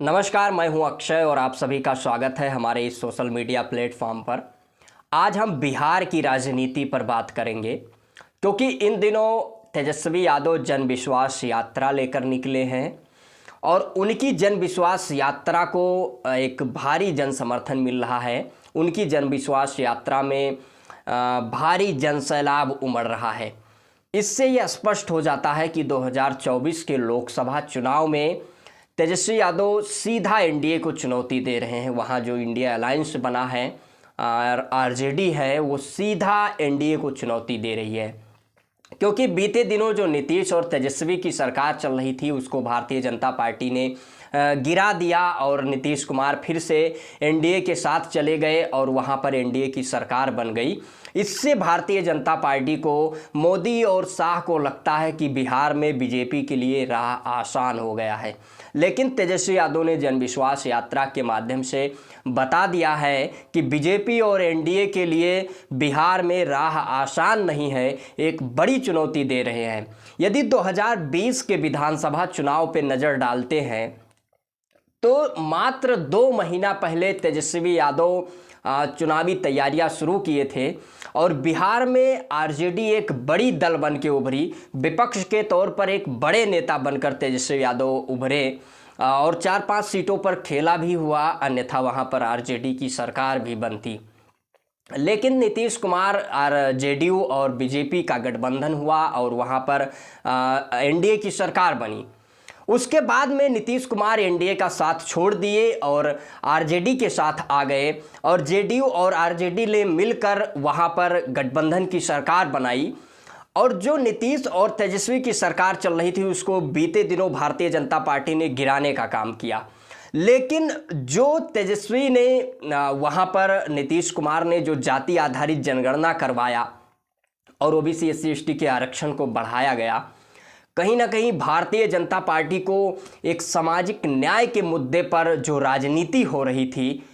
नमस्कार, मैं हूं अक्षय और आप सभी का स्वागत है हमारे इस सोशल मीडिया प्लेटफॉर्म पर। आज हम बिहार की राजनीति पर बात करेंगे क्योंकि इन दिनों तेजस्वी यादव जन विश्वास यात्रा लेकर निकले हैं और उनकी जन विश्वास यात्रा को एक भारी जन समर्थन मिल रहा है। उनकी जन विश्वास यात्रा में भारी जन सैलाब उमड़ रहा है। इससे यह स्पष्ट हो जाता है कि 2024 के लोकसभा चुनाव में तेजस्वी यादव सीधा एनडीए को चुनौती दे रहे हैं। वहाँ जो इंडिया अलायंस बना है और आरजेडी है, वो सीधा एनडीए को चुनौती दे रही है क्योंकि बीते दिनों जो नीतीश और तेजस्वी की सरकार चल रही थी उसको भारतीय जनता पार्टी ने गिरा दिया और नीतीश कुमार फिर से एनडीए के साथ चले गए और वहाँ पर एनडीए की सरकार बन गई। इससे भारतीय जनता पार्टी को, मोदी और शाह को लगता है कि बिहार में बीजेपी के लिए राह आसान हो गया है। लेकिन तेजस्वी यादव ने जन विश्वास यात्रा के माध्यम से बता दिया है कि बीजेपी और एनडीए के लिए बिहार में राह आसान नहीं है, एक बड़ी चुनौती दे रहे हैं। यदि 2020 के विधानसभा चुनाव पर नज़र डालते हैं तो मात्र 2 महीना पहले तेजस्वी यादव चुनावी तैयारियां शुरू किए थे और बिहार में आरजेडी एक बड़ी दल बन के उभरी। विपक्ष के तौर पर एक बड़े नेता बनकर तेजस्वी यादव उभरे और 4-5 सीटों पर खेला भी हुआ, अन्यथा वहां पर आरजेडी की सरकार भी बनती। लेकिन नीतीश कुमार और जेडीयू और बीजेपी का गठबंधन हुआ और वहां पर एनडीए की सरकार बनी। उसके बाद में नीतीश कुमार एनडीए का साथ छोड़ दिए और आरजेडी के साथ आ गए और जेडीयू और आरजेडी ने मिलकर वहां पर गठबंधन की सरकार बनाई। और जो नीतीश और तेजस्वी की सरकार चल रही थी उसको बीते दिनों भारतीय जनता पार्टी ने गिराने का काम किया। लेकिन जो तेजस्वी ने वहां पर नीतीश कुमार ने जो जाति आधारित जनगणना करवाया और ओबीसी एससी एसटी के आरक्षण को बढ़ाया गया, कहीं ना कहीं भारतीय जनता पार्टी को एक सामाजिक न्याय के मुद्दे पर जो राजनीति हो रही थी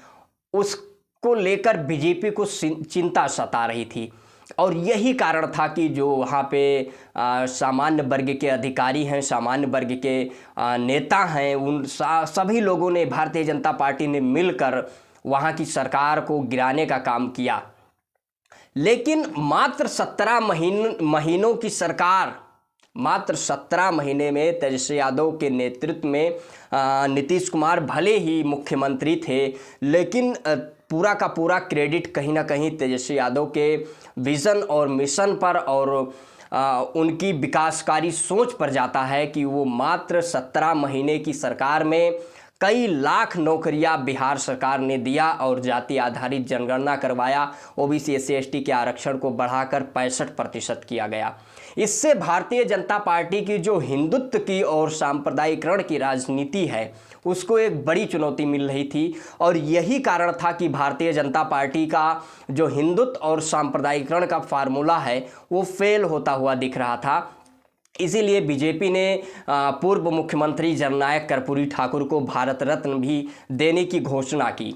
उसको लेकर बीजेपी को चिंता सता रही थी। और यही कारण था कि जो वहाँ पे सामान्य वर्ग के अधिकारी हैं, सामान्य वर्ग के नेता हैं, उन सभी लोगों ने, भारतीय जनता पार्टी ने मिलकर वहाँ की सरकार को गिराने का काम किया। लेकिन मात्र 17 महीनों की सरकार, मात्र 17 महीने में तेजस्वी यादव के नेतृत्व में नीतीश कुमार भले ही मुख्यमंत्री थे, लेकिन पूरा का पूरा क्रेडिट कहीं ना कहीं तेजस्वी यादव के विज़न और मिशन पर और उनकी विकासकारी सोच पर जाता है कि वो मात्र 17 महीने की सरकार में कई लाख नौकरियां बिहार सरकार ने दिया और जाति आधारित जनगणना करवाया, ओबीसी एससी एसटी के आरक्षण को बढ़ाकर 65% किया गया। इससे भारतीय जनता पार्टी की जो हिंदुत्व की और सांप्रदायिकरण की राजनीति है उसको एक बड़ी चुनौती मिल रही थी। और यही कारण था कि भारतीय जनता पार्टी का जो हिंदुत्व और सांप्रदायिकरण का फार्मूला है वो फेल होता हुआ दिख रहा था। इसीलिए बीजेपी ने पूर्व मुख्यमंत्री जननायक कर्पूरी ठाकुर को भारत रत्न भी देने की घोषणा की।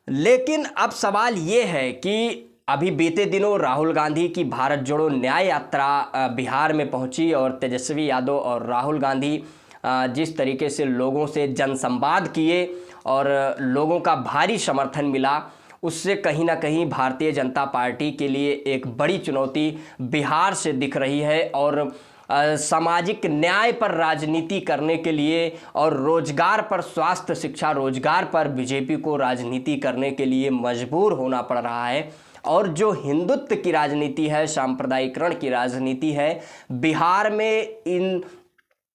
लेकिन अब सवाल ये है कि अभी बीते दिनों राहुल गांधी की भारत जोड़ो न्याय यात्रा बिहार में पहुंची और तेजस्वी यादव और राहुल गांधी जिस तरीके से लोगों से जनसंवाद किए और लोगों का भारी समर्थन मिला, उससे कहीं ना कहीं भारतीय जनता पार्टी के लिए एक बड़ी चुनौती बिहार से दिख रही है। और सामाजिक न्याय पर राजनीति करने के लिए और रोजगार पर, स्वास्थ्य, शिक्षा, रोजगार पर बीजेपी को राजनीति करने के लिए मजबूर होना पड़ रहा है। और जो हिंदुत्व की राजनीति है, सांप्रदायिकरण की राजनीति है, बिहार में इन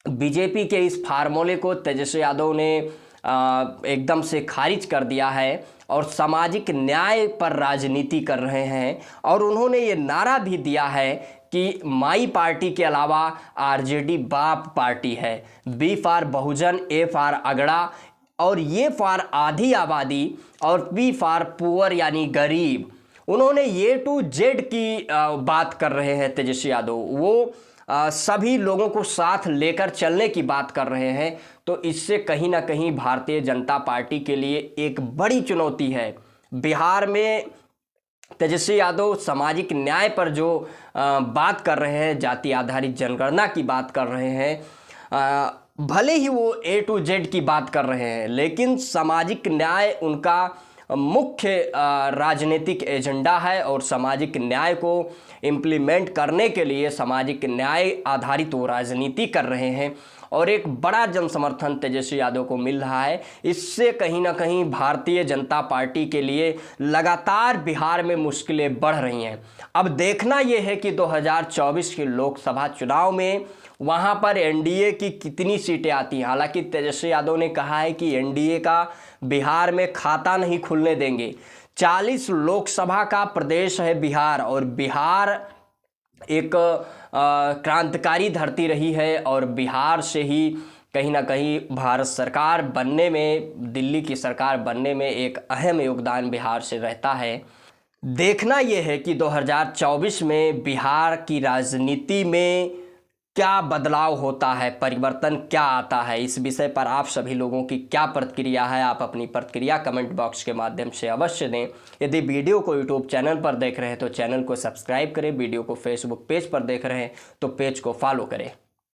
बीजेपी के इस फार्मूले को तेजस्वी यादव ने एकदम से खारिज कर दिया है और सामाजिक न्याय पर राजनीति कर रहे हैं। और उन्होंने ये नारा भी दिया है कि माई पार्टी के अलावा आरजेडी बाप पार्टी है, B for Bahujan, A for अगड़ा और ये फॉर आधी आबादी और पी फॉर पुअर यानी गरीब। उन्होंने ये टू जेड की बात कर रहे हैं तेजस्वी यादव, वो सभी लोगों को साथ लेकर चलने की बात कर रहे हैं। तो इससे कहीं ना कहीं भारतीय जनता पार्टी के लिए एक बड़ी चुनौती है। बिहार में तेजस्वी यादव सामाजिक न्याय पर जो बात कर रहे हैं, जाति आधारित जनगणना की बात कर रहे हैं, भले ही वो A to Z की बात कर रहे हैं, लेकिन सामाजिक न्याय उनका मुख्य राजनीतिक एजेंडा है और सामाजिक न्याय को इम्प्लीमेंट करने के लिए सामाजिक न्याय आधारित वो राजनीति कर रहे हैं और एक बड़ा जन समर्थन तेजस्वी यादव को मिल रहा है। इससे कहीं ना कहीं भारतीय जनता पार्टी के लिए लगातार बिहार में मुश्किलें बढ़ रही हैं। अब देखना यह है कि 2024 के लोकसभा चुनाव में वहां पर एनडीए की कितनी सीटें आती हैं। हालांकि तेजस्वी यादव ने कहा है कि एनडीए का बिहार में खाता नहीं खुलने देंगे। 40 लोकसभा का प्रदेश है बिहार और बिहार एक क्रांतिकारी धरती रही है और बिहार से ही कहीं ना कहीं भारत सरकार बनने में, दिल्ली की सरकार बनने में एक अहम योगदान बिहार से रहता है। देखना यह है कि 2024 में बिहार की राजनीति में क्या बदलाव होता है, परिवर्तन क्या आता है। इस विषय पर आप सभी लोगों की क्या प्रतिक्रिया है, आप अपनी प्रतिक्रिया कमेंट बॉक्स के माध्यम से अवश्य दें। यदि वीडियो को यूट्यूब चैनल पर देख रहे हैं तो चैनल को सब्सक्राइब करें, वीडियो को फेसबुक पेज पर देख रहे हैं तो पेज को फॉलो करें।